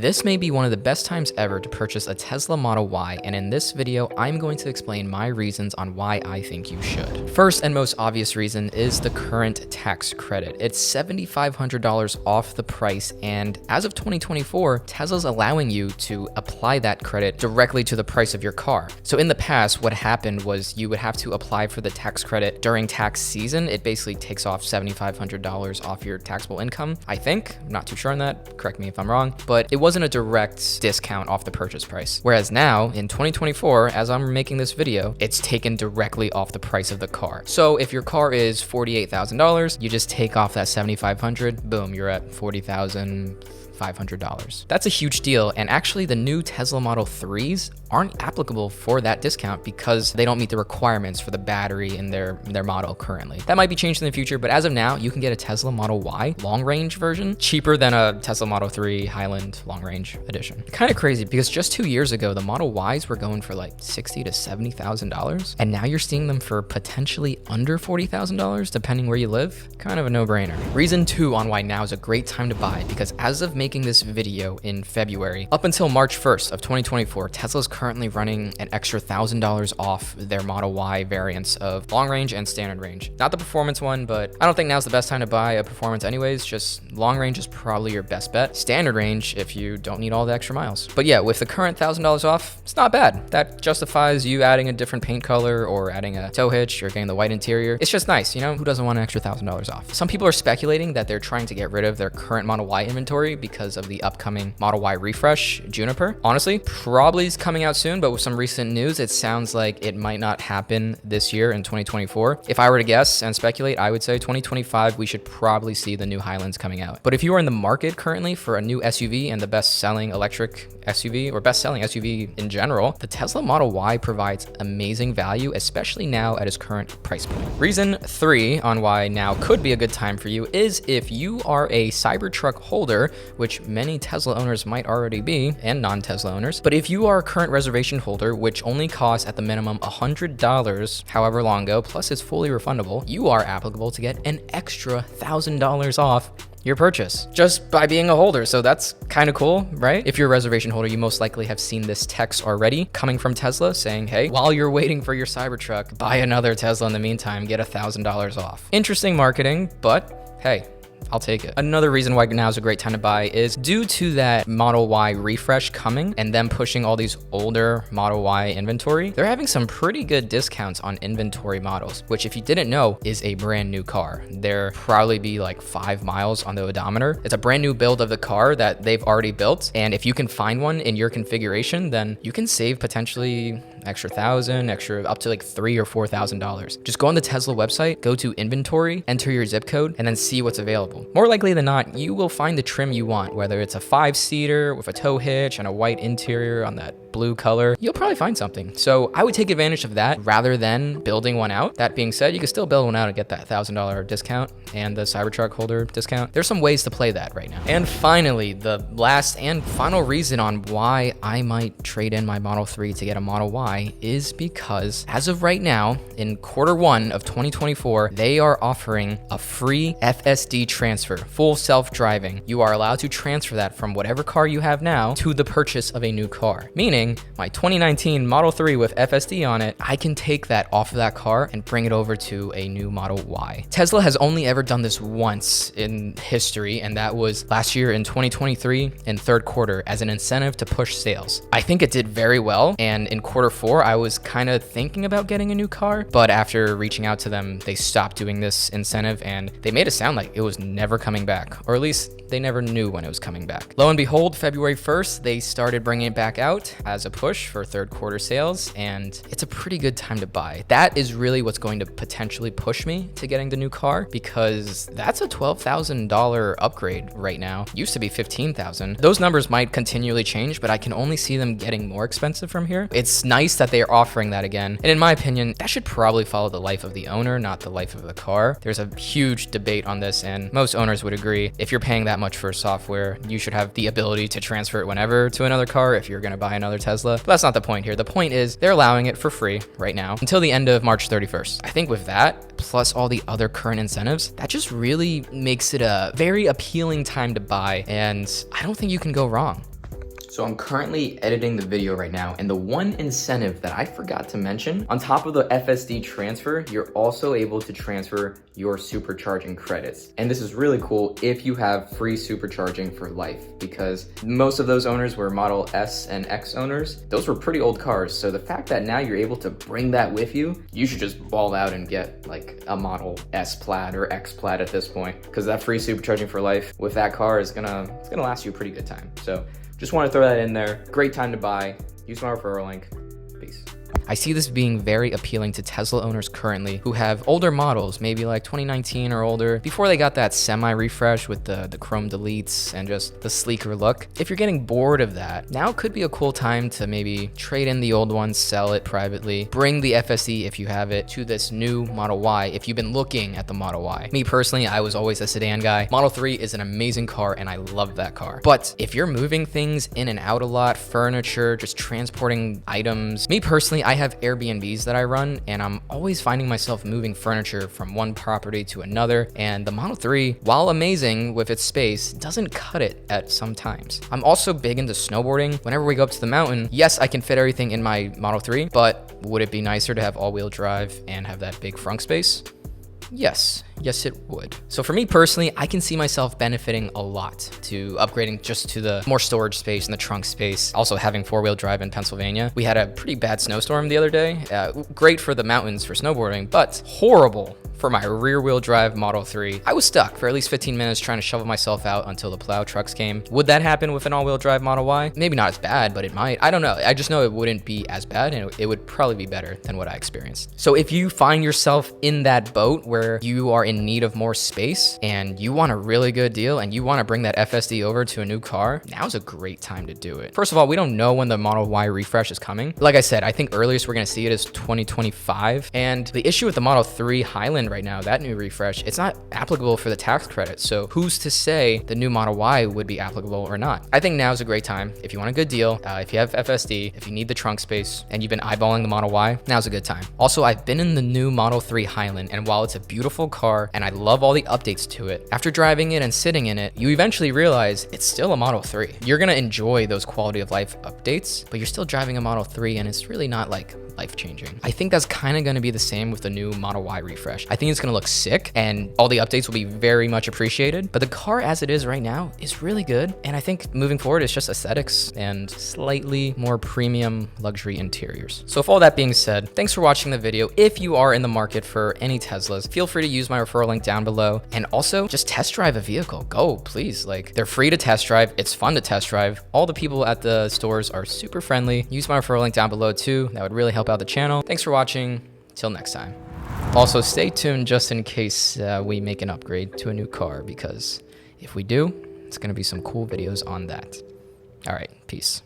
This may be one of the best times ever to purchase a Tesla Model Y, and in this video, I'm going to explain my reasons on why I think you should. First and most obvious reason is the current tax credit. It's $7,500 off the price, and as of 2024, Tesla's allowing you to apply that credit directly to the price of your car. So in the past, what happened was you would have to apply for the tax credit during tax season. It basically takes off $7,500 off your taxable income, I think. I'm not too sure on that, correct me if I'm wrong, but it wasn't a direct discount off the purchase price. Whereas now, in 2024, as I'm making this video, it's taken directly off the price of the car. So if your car is $48,000, you just take off that $7,500, boom, you're at $40,500. That's a huge deal, and actually the new Tesla Model 3s aren't applicable for that discount because they don't meet the requirements for the battery in their model currently. That might be changed in the future, but as of now, you can get a Tesla Model Y long range version cheaper than a Tesla Model 3 Highland long range edition. Kind of crazy because just 2 years ago, the Model Ys were going for like $60,000 to $70,000, and now you're seeing them for potentially under $40,000 depending where you live. Kind of a no-brainer. Reason 2 on why now is a great time to buy, because as of making this video in February, up until March 1st of 2024, Tesla's currently running an extra $1,000 off their Model Y variants of long range and standard range. Not the performance one, but I don't think now's the best time to buy a performance anyways. Just long range is probably your best bet. Standard range if you don't need all the extra miles. But yeah, with the current $1,000 off, it's not bad. That justifies you adding a different paint color or adding a tow hitch or getting the white interior. It's just nice, you know? Who doesn't want an extra $1,000 off? Some people are speculating that they're trying to get rid of their current Model Y inventory because of the upcoming Model Y refresh, Juniper. Honestly, probably is coming out soon, but with some recent news, it sounds like it might not happen this year in 2024. If I were to guess and speculate, I would say 2025, we should probably see the new Highlands coming out. But if you are in the market currently for a new SUV and the best-selling electric SUV or best-selling SUV in general, the Tesla Model Y provides amazing value, especially now at its current price point. Reason 3 on why now could be a good time for you is if you are a Cybertruck holder, which many Tesla owners might already be, and non-Tesla owners. But if you are a current reservation holder, which only costs at the minimum $100 however long ago, plus it's fully refundable, you are applicable to get an extra $1,000 off your purchase just by being a holder. So that's kind of cool, right? If you're a reservation holder, you most likely have seen this text already coming from Tesla saying, hey, while you're waiting for your Cybertruck, buy another Tesla in the meantime, get $1,000 off. Interesting marketing, but hey, I'll take it. Another reason why now is a great time to buy is due to that Model Y refresh coming and them pushing all these older Model Y inventory, they're having some pretty good discounts on inventory models, which if you didn't know is a brand new car. There probably be like 5 miles on the odometer. It's a brand new build of the car that they've already built. And if you can find one in your configuration, then you can save potentially extra $1,000, up to like $3,000 or $4,000. Just go on the Tesla website, go to inventory, enter your zip code, and then see what's available. More likely than not, you will find the trim you want, whether it's a 5-seater with a tow hitch and a white interior on that blue color. You'll probably find something. So I would take advantage of that rather than building one out. That being said, you can still build one out and get that $1,000 discount and the Cybertruck holder discount. There's some ways to play that right now. And finally, the last and final reason on why I might trade in my Model 3 to get a Model Y is because as of right now, in Q1 of 2024, they are offering a free FSD transfer, full self-driving. You are allowed to transfer that from whatever car you have now to the purchase of a new car. Meaning my 2019 Model 3 with FSD on it, I can take that off of that car and bring it over to a new Model Y. Tesla has only ever done this once in history, and that was last year in 2023 in third quarter as an incentive to push sales. I think it did very well, and in Q4, I was kind of thinking about getting a new car, but after reaching out to them, they stopped doing this incentive, and they made it sound like it was never coming back, or at least they never knew when it was coming back. Lo and behold, February 1st, they started bringing it back out as a push for third quarter sales, and it's a pretty good time to buy. That is really what's going to potentially push me to getting the new car, because that's a $12,000 upgrade right now. Used to be $15,000. Those numbers might continually change, but I can only see them getting more expensive from here. It's nice that they are offering that again, and in my opinion, that should probably follow the life of the owner, not the life of the car. There's a huge debate on this, and most owners would agree if you're paying that much for software, you should have the ability to transfer it whenever to another car if you're going to buy another Tesla. But that's not the point here. The point is they're allowing it for free right now until the end of March 31st. I think with that, plus all the other current incentives, that just really makes it a very appealing time to buy, and I don't think you can go wrong. So I'm currently editing the video right now, and the one incentive that I forgot to mention, on top of the FSD transfer, you're also able to transfer your supercharging credits. And this is really cool if you have free supercharging for life, because most of those owners were Model S and X owners. Those were pretty old cars. So the fact that now you're able to bring that with you, you should just ball out and get like a Model S Plaid or X Plaid at this point, because that free supercharging for life with that car is gonna last you a pretty good time. So just want to throw that in there. Great time to buy. Use my referral link. Peace. I see this being very appealing to Tesla owners currently who have older models, maybe like 2019 or older, before they got that semi-refresh with the chrome deletes and just the sleeker look. If you're getting bored of that, now could be a cool time to maybe trade in the old one, sell it privately, bring the FSD if you have it to this new Model Y if you've been looking at the Model Y. Me personally, I was always a sedan guy. Model 3 is an amazing car and I love that car. But if you're moving things in and out a lot, furniture, just transporting items, me personally, I have Airbnbs that I run, and I'm always finding myself moving furniture from one property to another, and the Model 3, while amazing with its space, doesn't cut it at some times. I'm also big into snowboarding. Whenever we go up to the mountain, yes, I can fit everything in my Model 3, but would it be nicer to have all-wheel drive and have that big frunk space? Yes, it would. So for me personally, I can see myself benefiting a lot to upgrading just to the more storage space and the trunk space. Also having four-wheel drive in Pennsylvania. We had a pretty bad snowstorm the other day. Great for the mountains for snowboarding, but horrible for my rear-wheel drive Model 3. I was stuck for at least 15 minutes trying to shovel myself out until the plow trucks came. Would that happen with an all-wheel drive Model Y? Maybe not as bad, but it might. I don't know. I just know it wouldn't be as bad, and it would probably be better than what I experienced. So if you find yourself in that boat where you are in need of more space and you want a really good deal and you want to bring that FSD over to a new car, now's a great time to do it. First of all, we don't know when the Model Y refresh is coming. Like I said, I think earliest we're going to see it is 2025. And the issue with the Model 3 Highland right now, that new refresh, it's not applicable for the tax credit. So who's to say the new Model Y would be applicable or not? I think now's a great time. If you want a good deal, if you have FSD, if you need the trunk space and you've been eyeballing the Model Y, now's a good time. Also, I've been in the new Model 3 Highland, and while it's a beautiful car and I love all the updates to it, after driving it and sitting in it, you eventually realize it's still a Model 3. You're gonna enjoy those quality of life updates, but you're still driving a Model 3 and it's really not like life-changing. I think that's kind of going to be the same with the new Model Y refresh. I think it's going to look sick and all the updates will be very much appreciated, but the car as it is right now is really good. And I think moving forward, it's just aesthetics and slightly more premium luxury interiors. So with all that being said, thanks for watching the video. If you are in the market for any Teslas, feel free to use my referral link down below, and also just test drive a vehicle. Go, please. Like, they're free to test drive. It's fun to test drive. All the people at the stores are super friendly. Use my referral link down below too. That would really help out the channel. Thanks for watching. Till next time. Also, stay tuned just in case we make an upgrade to a new car, because if we do, it's going to be some cool videos on that. All right, peace.